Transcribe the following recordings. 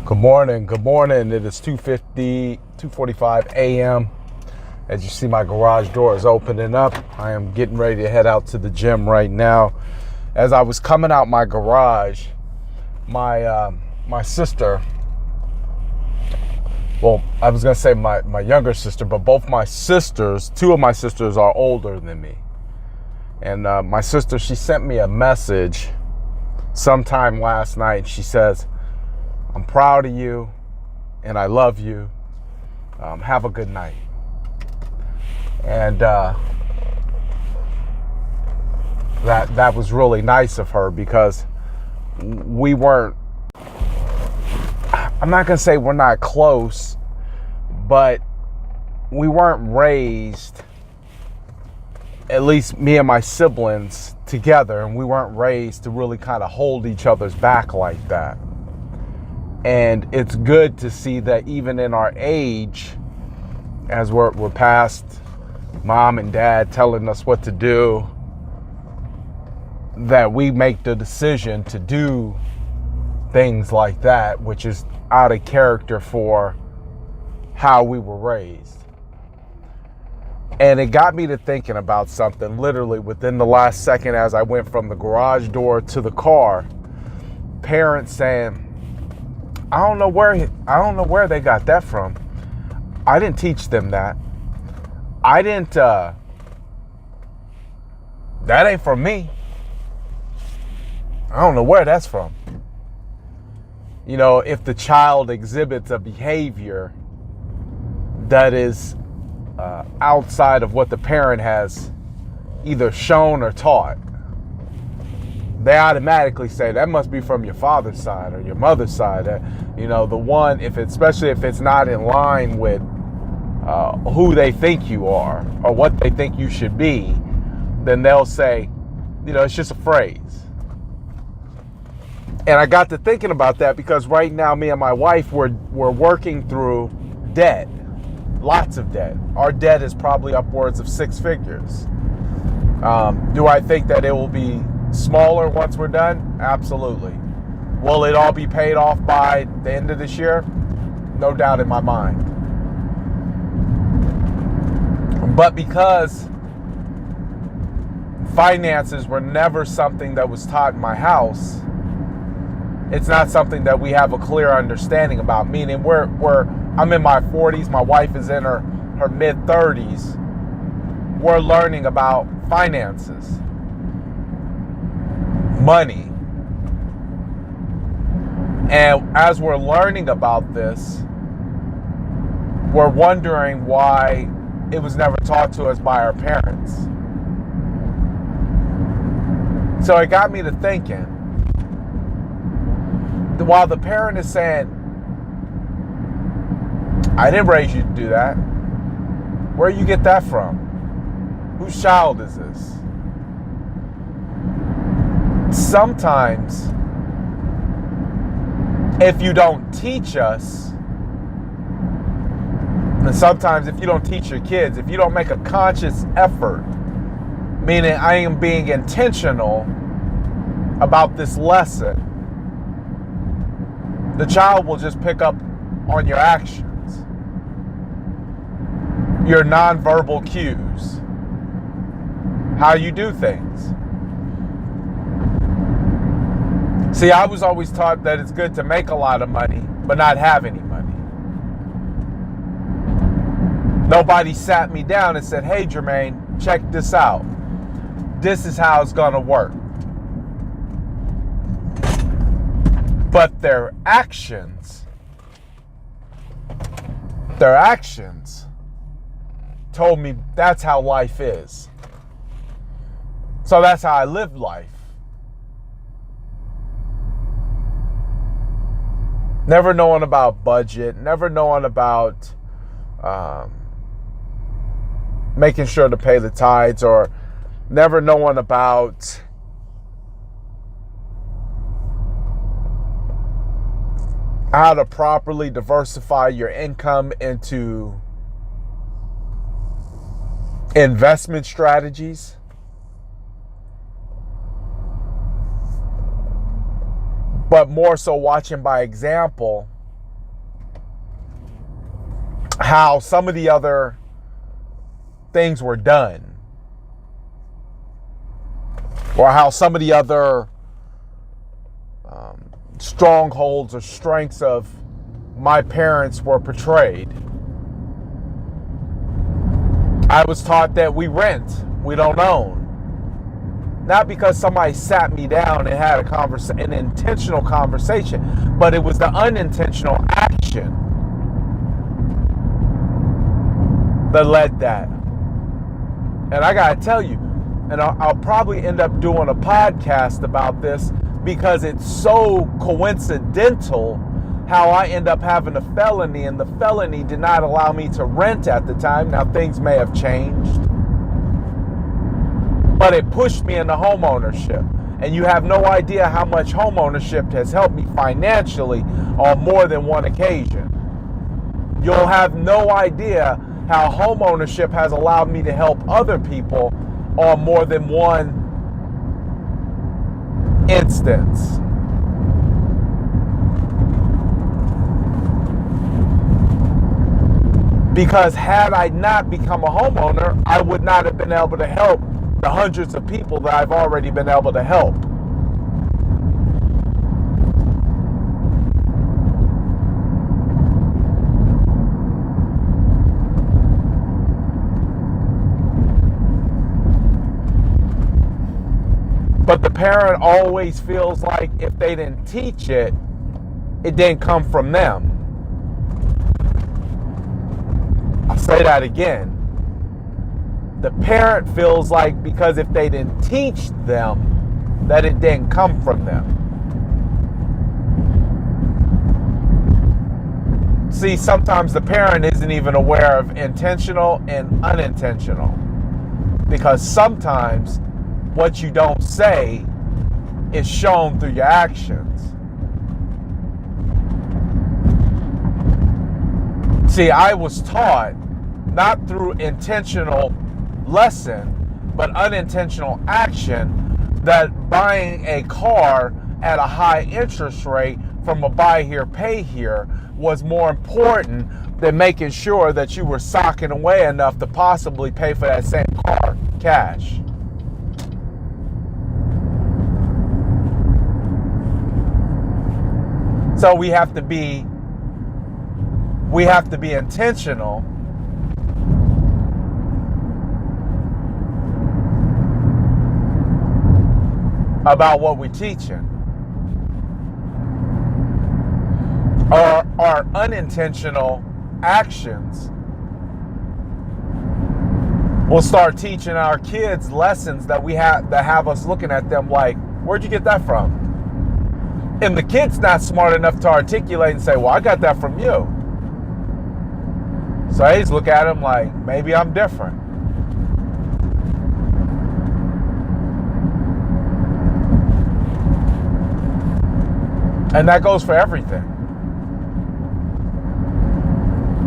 Good morning. Good morning. It is 2:45 a.m. As you see, my garage door is opening up. I am getting ready to head out to the gym right now. As I was coming out my garage, my sister, well, I was going to say my younger sister, but both my sisters, two of my sisters are older than me. And my sister, she sent me a message sometime last night. She says, "I'm proud of you and I love you. Have a good night." And that was really nice of her, because we weren't, I'm not going to say we're not close, but we weren't raised, at least me and my siblings together, and we weren't raised to really kind of hold each other's back like that. And it's good to see that even in our age, as we're past mom and dad telling us what to do, that we make the decision to do things like that, which is out of character for how we were raised. And it got me to thinking about something literally within the last second as I went from the garage door to the car. Parents saying, I don't know where they got that from. I didn't teach them that. That ain't from me. I don't know where that's from. You know, if the child exhibits a behavior that is outside of what the parent has either shown or taught, they automatically say that must be from your father's side or your mother's side. You know, the one, especially if it's not in line with who they think you are or what they think you should be, then they'll say, you know, it's just a phrase. And I got to thinking about that because right now, me and my wife, we're working through debt, lots of debt. Our debt is probably upwards of 6 figures. Do I think that it will be smaller once we're done? Absolutely. Will it all be paid off by the end of this year? No doubt in my mind. But because finances were never something that was taught in my house, it's not something that we have a clear understanding about. Meaning I'm in my 40s, my wife is in her mid 30s. We're learning about finances, money. And as we're learning about this, we're wondering why it was never taught to us by our parents. So it got me to thinking, while the parent is saying, I didn't raise you to do that, where you get that from? Whose child is this? Sometimes, if you don't teach us, and sometimes if you don't teach your kids, if you don't make a conscious effort, meaning I am being intentional about this lesson, the child will just pick up on your actions, your nonverbal cues, how you do things. See, I was always taught that it's good to make a lot of money, but not have any money. Nobody sat me down and said, hey, Jermaine, check this out. This is how it's gonna work. But their actions told me that's how life is. So that's how I lived life. Never knowing about budget, never knowing about making sure to pay the tithes, or never knowing about how to properly diversify your income into investment strategies. But more so watching by example how some of the other things were done, or how some of the other strongholds or strengths of my parents were portrayed. I was taught that we rent, we don't own. Not because somebody sat me down and had an intentional conversation, but it was the unintentional action that led that. And I gotta tell you, and I'll probably end up doing a podcast about this because it's so coincidental how I end up having a felony, and the felony did not allow me to rent at the time. Now things may have changed, but it pushed me into home ownership. And you have no idea how much home ownership has helped me financially on more than one occasion. You'll have no idea how home ownership has allowed me to help other people on more than one instance. Because had I not become a homeowner, I would not have been able to help the hundreds of people that I've already been able to help. But the parent always feels like if they didn't teach it, it didn't come from them. I'll say that again. The parent feels like because if they didn't teach them, that it didn't come from them. See, sometimes the parent isn't even aware of intentional and unintentional. Because sometimes what you don't say is shown through your actions. See, I was taught, not through intentional lesson, but unintentional action, that buying a car at a high interest rate from a buy here, pay here was more important than making sure that you were socking away enough to possibly pay for that same car cash. So we have to be intentional about what we're teaching. Our unintentional actions will start teaching our kids lessons that have us looking at them like, where'd you get that from? And the kid's not smart enough to articulate and say, well, I got that from you. So I just look at him like, maybe I'm different. And that goes for everything.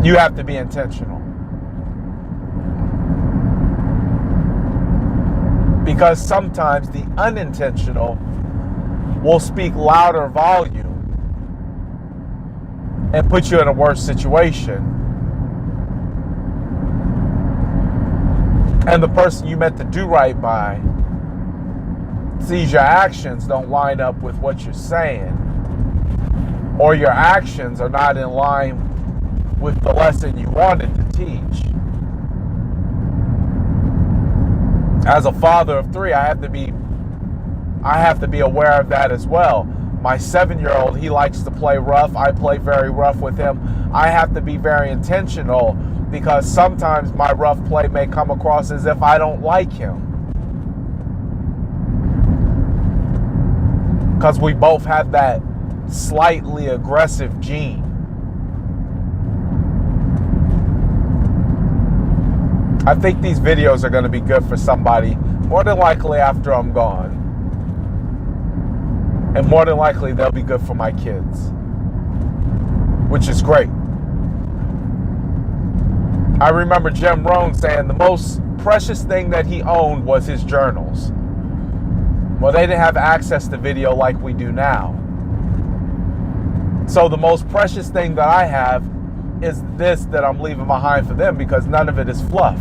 You have to be intentional. Because sometimes the unintentional will speak louder volume and put you in a worse situation. And the person you meant to do right by sees your actions don't line up with what you're saying, or your actions are not in line with the lesson you wanted to teach. As a father of three, I have to be aware of that as well. My 7-year-old, he likes to play rough. I play very rough with him. I have to be very intentional because sometimes my rough play may come across as if I don't like him. Because we both have that slightly aggressive gene. I think these videos are going to be good for somebody, more than likely after I'm gone. And more than likely they'll be good for my kids, which is great. I remember Jim Rohn saying the most precious thing that he owned was his journals. Well, they didn't have access to video like we do now. So the most precious thing that I have is this that I'm leaving behind for them, because none of it is fluff.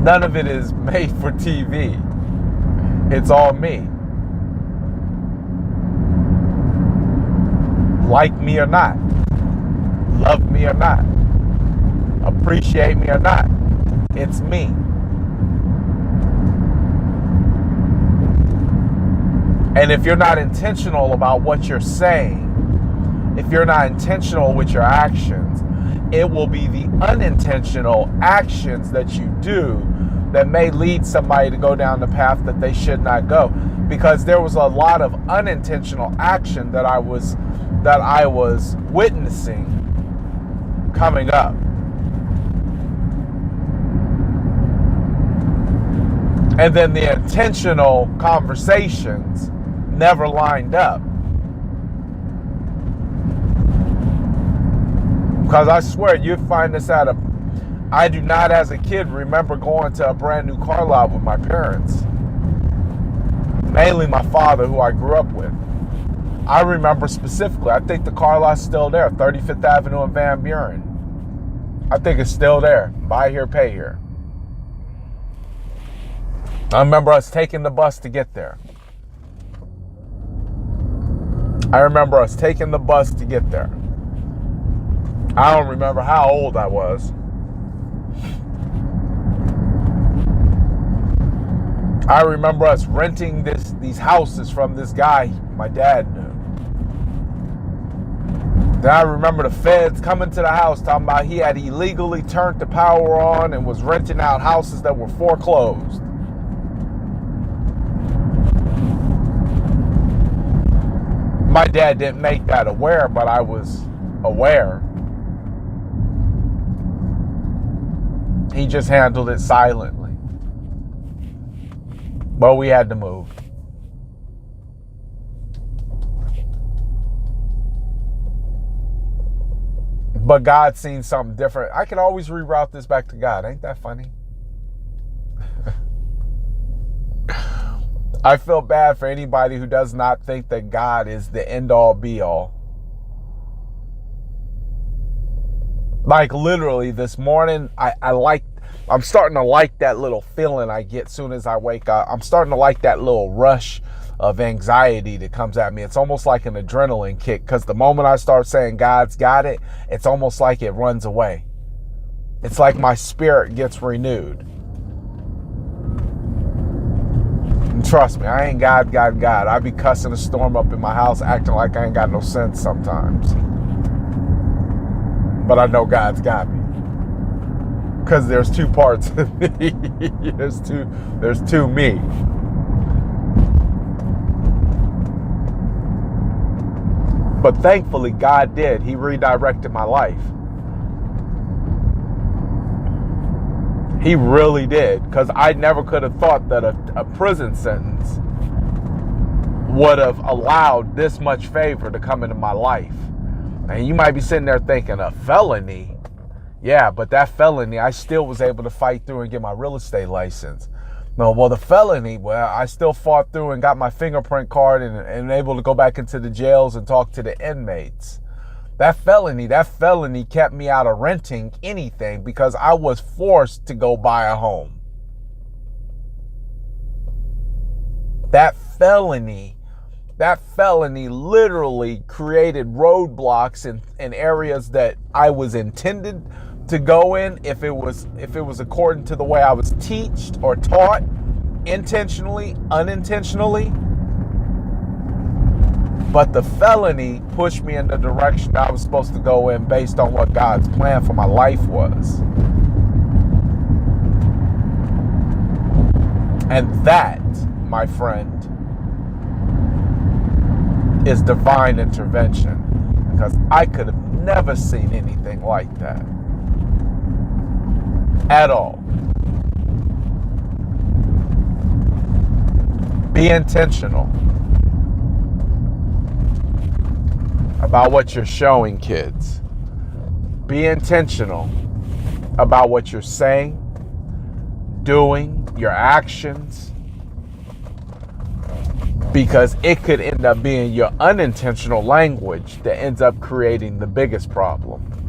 None of it is made for TV. It's all me. Like me or not, love me or not, appreciate me or not, it's me. And if you're not intentional about what you're saying, if you're not intentional with your actions, it will be the unintentional actions that you do that may lead somebody to go down the path that they should not go. Because there was a lot of unintentional action that I was witnessing coming up. And then the intentional conversations never lined up. Because I swear, you'd find this out. I do not, as a kid, remember going to a brand new car lot with my parents. Mainly my father, who I grew up with. I remember specifically, I think the car lot's still there, 35th Avenue in Van Buren. I think it's still there. Buy here, pay here. I remember us taking the bus to get there. I don't remember how old I was. I remember us renting these houses from this guy my dad knew. Then I remember the feds coming to the house talking about he had illegally turned the power on and was renting out houses that were foreclosed. My dad didn't make that aware, but I was aware. He just handled it silently. But we had to move. But God seen something different. I could always reroute this back to God. Ain't that funny? I feel bad for anybody who does not think that God is the end-all be-all. Like literally this morning, I'm starting to like that little feeling I get soon as I wake up. I'm starting to like that little rush of anxiety that comes at me. It's almost like an adrenaline kick, because the moment I start saying God's got it, it's almost like it runs away. It's like my spirit gets renewed. And trust me, I ain't God. I be cussing a storm up in my house, acting like I ain't got no sense sometimes. But I know God's got me. Because there's two parts of me. There's two me. But thankfully, God did. He redirected my life. He really did. Because I never could have thought that a prison sentence would have allowed this much favor to come into my life. And you might be sitting there thinking, a felony? Yeah, but that felony, I still was able to fight through and get my real estate license. No, well, the felony, well, I still fought through and got my fingerprint card and able to go back into the jails and talk to the inmates. That felony kept me out of renting anything because I was forced to go buy a home. That felony literally created roadblocks in areas that I was intended to go in if it was according to the way I was taught, intentionally, unintentionally. But the felony pushed me in the direction I was supposed to go in based on what God's plan for my life was. And that, my friend, is divine intervention, because I could have never seen anything like that at all. Be intentional about what you're showing kids. Be intentional about what you're saying, doing, your actions. because it could end up being your unintentional language that ends up creating the biggest problem.